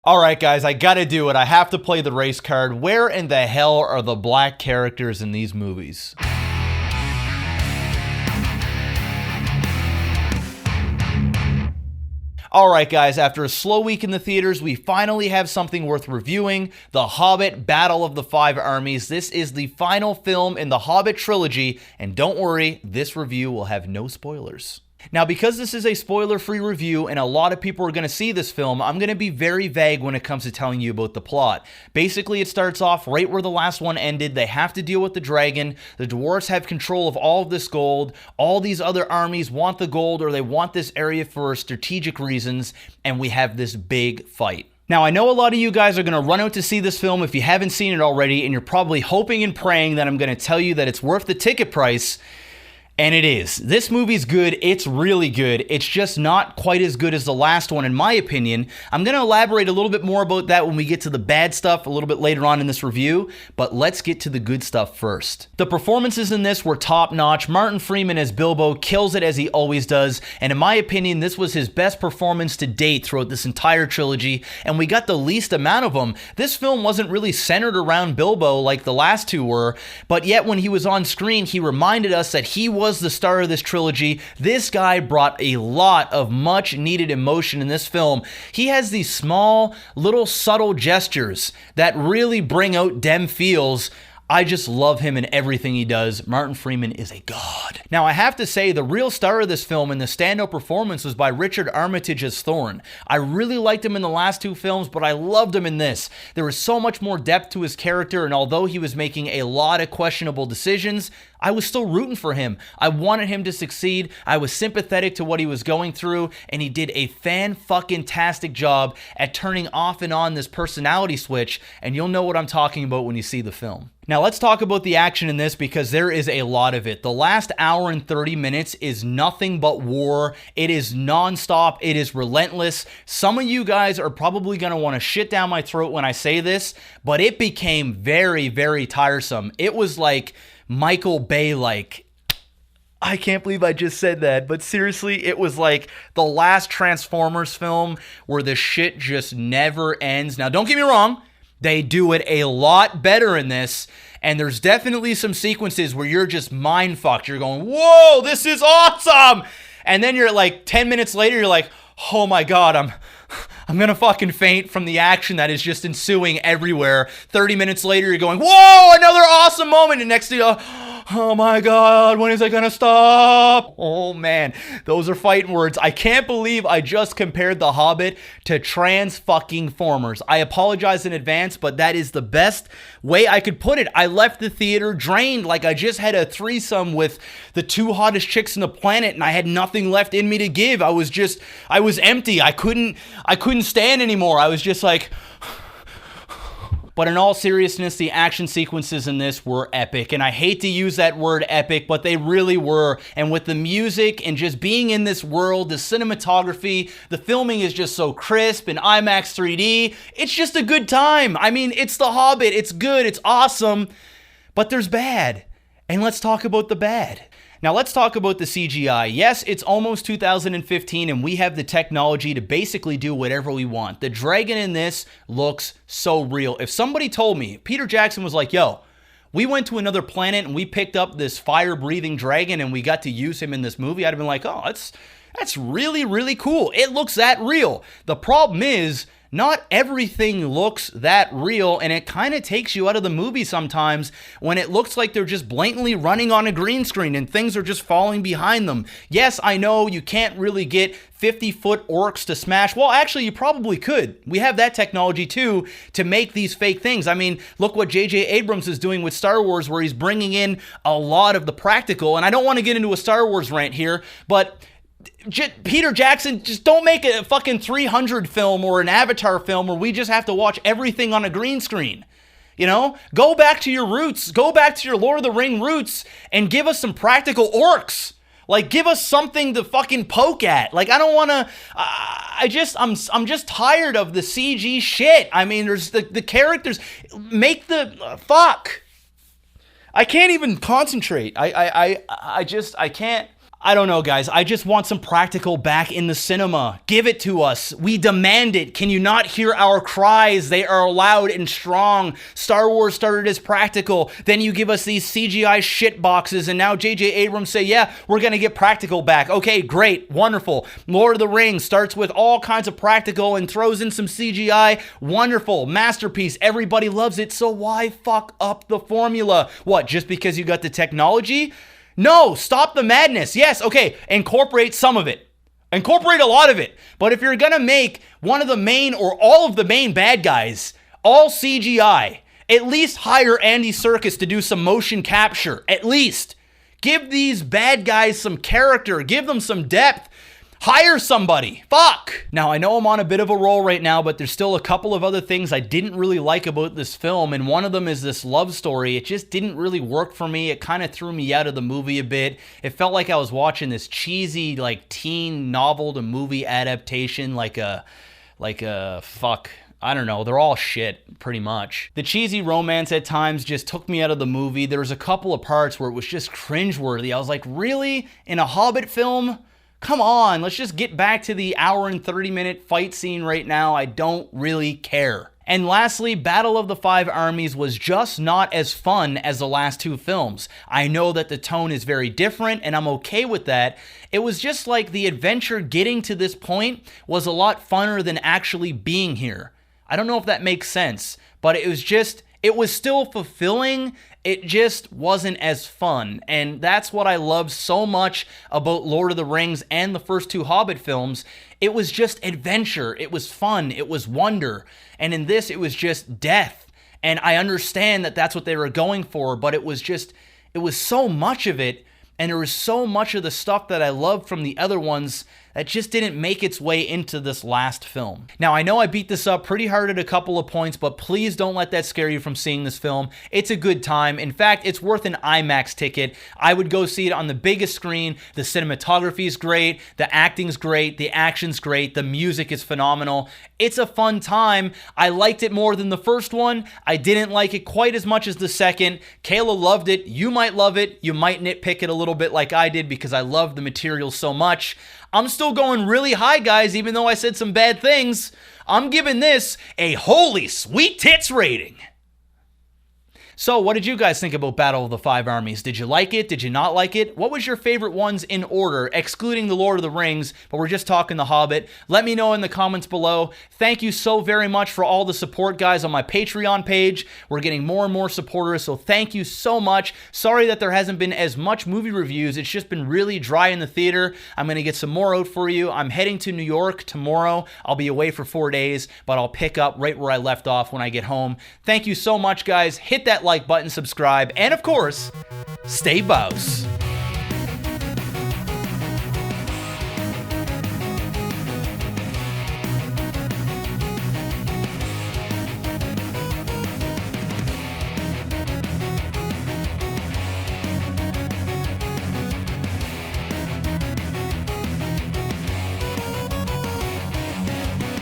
Alright guys, I gotta do it. I have to play the race card. Where in the hell are the black characters in these movies? Alright guys, after a slow week in the theaters, we finally have something worth reviewing. The Hobbit Battle of the Five Armies. This is the final film in the Hobbit trilogy, and don't worry, this review will have no spoilers. Now, because this is a spoiler-free review and a lot of people are going to see this film, I'm going to be very vague when it comes to telling you about the plot. Basically, it starts off right where the last one ended. They have to deal with the dragon. The dwarves have control of all of this gold. All these other armies want the gold, or they want this area for strategic reasons, and we have this big fight. Now, I know a lot of you guys are going to run out to see this film if you haven't seen it already, and you're probably hoping and praying that I'm going to tell you that it's worth the ticket price. And it is. This movie's good. It's really good. It's just not quite as good as the last one, in my opinion. I'm going to elaborate a little bit more about that when we get to the bad stuff a little bit later on in this review, but let's get to the good stuff first. The performances in this were top-notch. Martin Freeman as Bilbo kills it as he always does, and in my opinion, this was his best performance to date throughout this entire trilogy, and we got the least amount of them. This film wasn't really centered around Bilbo like the last two were, but yet when he was on screen, he reminded us that he was the star of this trilogy. This guy brought a lot of much needed emotion in this film. He has these small, little subtle gestures that really bring out dem feels. I just love him in everything he does. Martin Freeman is a god. Now, I have to say, the real star of this film and the standout performance was by Richard Armitage as Thorn. I really liked him in the last two films, but I loved him in this. There was so much more depth to his character, and although he was making a lot of questionable decisions, I was still rooting for him. I wanted him to succeed. I was sympathetic to what he was going through, and he did a fan-fucking-tastic job at turning off and on this personality switch, and you'll know what I'm talking about when you see the film. Now, let's talk about the action in this because there is a lot of it. The last hour and 30 minutes is nothing but war. It is nonstop. It is relentless. Some of you guys are probably going to want to shit down my throat when I say this, but it became very, very tiresome. It was like Michael Bay-like. I can't believe I just said that, but seriously, it was like the last Transformers film where the shit just never ends. Now, don't get me wrong. They do it a lot better in this, and there's definitely some sequences where you're just mind-fucked. You're going, whoa, this is awesome! And then you're like, 10 minutes later, you're like, oh my god, I'm gonna fucking faint from the action that is just ensuing everywhere. 30 minutes later, you're going, whoa, another awesome moment, and next thing you know, oh my god, when is it gonna stop? Oh man, those are fighting words. I can't believe I just compared The Hobbit to Trans-fucking-formers. I apologize in advance, but that is the best way I could put it. I left the theater drained, like I just had a threesome with the two hottest chicks on the planet, and I had nothing left in me to give. I was empty. I couldn't stand anymore. I was just like... But in all seriousness, the action sequences in this were epic. And I hate to use that word epic, but they really were. And with the music and just being in this world, the cinematography, the filming is just so crisp and IMAX 3D. It's just a good time. I mean, it's The Hobbit. It's good. It's awesome. But there's bad. And let's talk about the bad. Now let's talk about the CGI. Yes, it's almost 2015 and we have the technology to basically do whatever we want. The dragon in this looks so real. If somebody told me, Peter Jackson was like, yo, we went to another planet and we picked up this fire-breathing dragon and we got to use him in this movie, I'd have been like, oh, that's really, really cool. It looks that real. The problem is, not everything looks that real, and it kind of takes you out of the movie sometimes when it looks like they're just blatantly running on a green screen and things are just falling behind them. Yes, I know you can't really get 50-foot orcs to smash. Well, actually, you probably could. We have that technology, too, to make these fake things. I mean, look what J.J. Abrams is doing with Star Wars, where he's bringing in a lot of the practical, and I don't want to get into a Star Wars rant here, but... Peter Jackson, just don't make a fucking 300 film or an Avatar film where we just have to watch everything on a green screen. You know? Go back to your roots. Go back to your Lord of the Ring roots and give us some practical orcs. Like, give us something to fucking poke at. Like, I don't want to... I'm just tired of the CG shit. I mean, there's the characters... Make the... fuck. I can't even concentrate. I can't... I don't know, guys. I just want some practical back in the cinema. Give it to us. We demand it. Can you not hear our cries? They are loud and strong. Star Wars started as practical. Then you give us these CGI shit boxes, and now J.J. Abrams say, yeah, we're going to get practical back. Okay, great, wonderful. Lord of the Rings starts with all kinds of practical and throws in some CGI. Wonderful. Masterpiece. Everybody loves it, so why fuck up the formula? What, just because you got the technology? No, stop the madness. Yes, okay, incorporate some of it. Incorporate a lot of it. But if you're going to make one of the main or all of the main bad guys all CGI, at least hire Andy Serkis to do some motion capture. At least. Give these bad guys some character. Give them some depth. Hire somebody. Fuck. Now, I know I'm on a bit of a roll right now, but there's still a couple of other things I didn't really like about this film, and one of them is this love story. It just didn't really work for me. It kind of threw me out of the movie a bit. It felt like I was watching this cheesy, like, teen novel to movie adaptation, like a fuck. I don't know, they're all shit, pretty much. The cheesy romance at times just took me out of the movie. There was a couple of parts where it was just cringeworthy. I was like, really? In a Hobbit film? Come on, let's just get back to the hour and 30-minute fight scene right now. I don't really care. And lastly, Battle of the Five Armies was just not as fun as the last two films. I know that the tone is very different, and I'm okay with that. It was just like the adventure getting to this point was a lot funner than actually being here. I don't know if that makes sense, but it was still fulfilling. It just wasn't as fun. And that's what I love so much about Lord of the Rings and the first two Hobbit films. It was just adventure. It was fun. It was wonder. And in this, it was just death. And I understand that that's what they were going for, but it was so much of it. And there was so much of the stuff that I loved from the other ones that just didn't make its way into this last film. Now, I know I beat this up pretty hard at a couple of points, but please don't let that scare you from seeing this film. It's a good time. In fact, it's worth an IMAX ticket. I would go see it on the biggest screen. The cinematography is great. The acting's great. The action's great. The music is phenomenal. It's a fun time. I liked it more than the first one. I didn't like it quite as much as the second. Kayla loved it. You might love it. You might nitpick it a little bit like I did because I love the material so much. I'm still going really high, guys, even though I said some bad things. I'm giving this a holy sweet tits rating. So, what did you guys think about Battle of the Five Armies? Did you like it? Did you not like it? What was your favorite ones in order, excluding the Lord of the Rings, but we're just talking the Hobbit? Let me know in the comments below. Thank you so very much for all the support, guys, on my Patreon page. We're getting more and more supporters, so thank you so much. Sorry that there hasn't been as much movie reviews. It's just been really dry in the theater. I'm going to get some more out for you. I'm heading to New York tomorrow. I'll be away for 4 days, but I'll pick up right where I left off when I get home. Thank you so much, guys. Hit that like button, subscribe, and of course, stay Bouse.